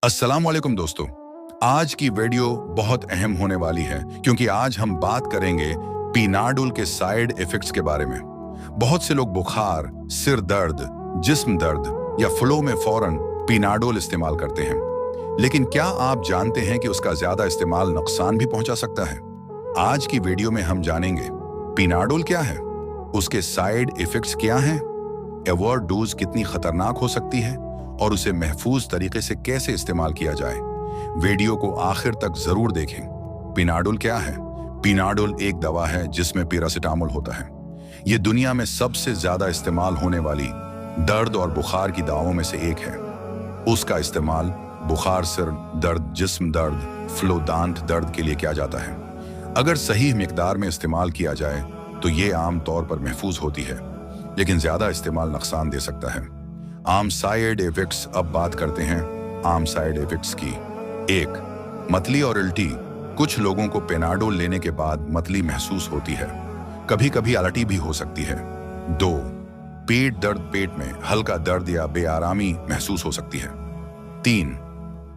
अस्सलाम वालेकुम दोस्तों। आज की वीडियो बहुत अहम होने वाली है क्योंकि आज हम बात करेंगे पीनाडोल के साइड इफेक्ट्स के बारे में। बहुत से लोग बुखार, सिर दर्द, जिस्म दर्द या फ्लो में फौरन पीनाडोल इस्तेमाल करते हैं, लेकिन क्या आप जानते हैं कि उसका ज्यादा इस्तेमाल नुकसान भी पहुंचा सकता है? आज की वीडियो में हम जानेंगे पीनाडोल क्या है, उसके साइड इफेक्ट्स क्या हैं, एवॉर्ड डोज कितनी खतरनाक हो सकती है और उसे महफूज तरीके से कैसे इस्तेमाल किया जाए। वीडियो को आखिर तक जरूर देखें। पीनाडोल क्या है? पीनाडोल एक दवा है जिसमें पैरासिटामोल होता है। ये दुनिया में सबसे ज्यादा इस्तेमाल होने वाली दर्द और बुखार की दवाओं में से एक है। उसका इस्तेमाल बुखार, सिर दर्द, जिस्म दर्द, फ्लो, दांत दर्द के लिए किया जाता है। अगर सही मिकदार में इस्तेमाल किया जाए तो ये आम तौर पर महफूज होती है, लेकिन ज्यादा इस्तेमाल नुकसान दे सकता है। आम साइड इफेक्ट्स। अब बात करते हैं आम साइड इफेक्ट्स की। 1. मतली और उल्टी। कुछ लोगों को पेनाडोल लेने के बाद मतली महसूस होती है, कभी कभी उल्टी भी हो सकती है। 2. पेट दर्द। पेट में हल्का दर्द या बेआरामी महसूस हो सकती है। 3.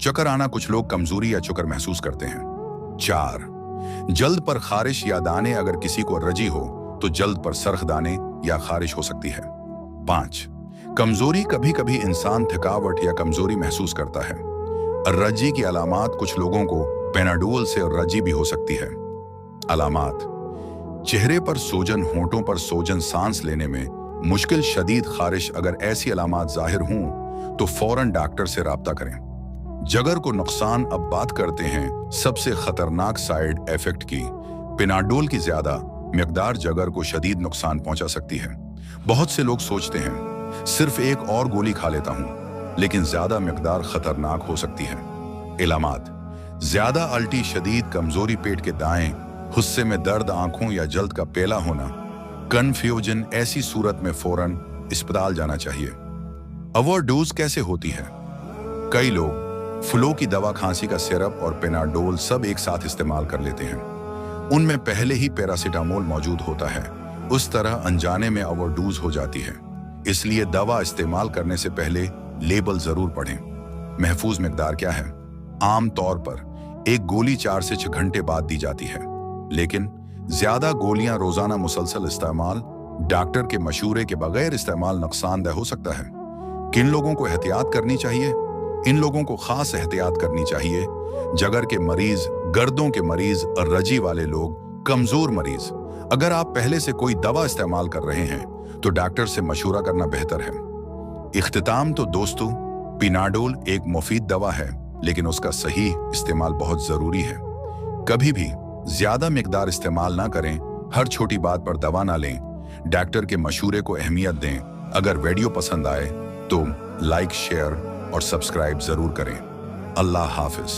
चक्कर आना। कुछ लोग कमजोरी या चक्कर महसूस करते हैं। 4. जल्द पर खारिश या दाने। अगर किसी को एलर्जी हो तो जल्द पर सरख दाने या खारिश हो सकती है। 5. कमजोरी। कभी कभी इंसान थकावट या कमजोरी महसूस करता है। एलर्जी की अलामात। कुछ लोगों को पेनाडोल से एलर्जी भी हो सकती है। अलामात: चेहरे पर सूजन, होंठों पर सूजन, सांस लेने में मुश्किल, शदीद खारिश। अगर ऐसी अलामात जाहिर हों तो फौरन डॉक्टर से राब्ता करें। जगर को नुकसान। अब बात करते हैं सबसे खतरनाक साइड इफेक्ट की। पेनाडोल की ज्यादा मिकदार जगर को शदीद नुकसान पहुंचा सकती है। बहुत से लोग सोचते हैं सिर्फ एक और गोली खा लेता हूं, लेकिन ज्यादा मिकदार खतरनाक हो सकती है। इलामात: ज्यादा उल्टी, शदीद कमजोरी, पेट के दाएं हिस्से में दर्द, आंखों या जल्द का पेला होना, कन्फ्यूजन। ऐसी सूरत में फौरन अस्पताल जाना चाहिए। ओवरडोज कैसे होती है? कई लोग फ्लू की दवा, खांसी का सिरप और पेनाडोल सब एक साथ इस्तेमाल कर लेते हैं। उनमें पहले ही पैरासिटामोल मौजूद होता है, उस तरह अनजाने में ओवरडोज हो जाती है। इसलिए दवा इस्तेमाल करने से पहले लेबल जरूर पढ़ें। महफूज मिकदार क्या है? आम तौर पर एक गोली 4 से 6 घंटे बाद दी जाती है, लेकिन ज्यादा गोलियां रोजाना मुसलसल इस्तेमाल डॉक्टर के मशवरे के बगैर इस्तेमाल नुकसानदेह हो सकता है। किन लोगों को एहतियात करनी चाहिए? इन लोगों को खास एहतियात करनी चाहिए: जगर के मरीज, गर्दों के मरीज, एलर्जी वाले लोग, कमजोर मरीज। अगर आप पहले से कोई दवा इस्तेमाल कर रहे हैं तो डॉक्टर से मशवरा करना बेहतर है। इख्तिताम तो दोस्तों, पीनाडोल एक मुफीद दवा है, लेकिन उसका सही इस्तेमाल बहुत जरूरी है। कभी भी ज्यादा मिकदार इस्तेमाल ना करें। हर छोटी बात पर दवा ना लें। डॉक्टर के मशवरे को अहमियत दें। अगर वीडियो पसंद आए तो लाइक, शेयर और सब्सक्राइब जरूर करें। अल्लाह हाफिज।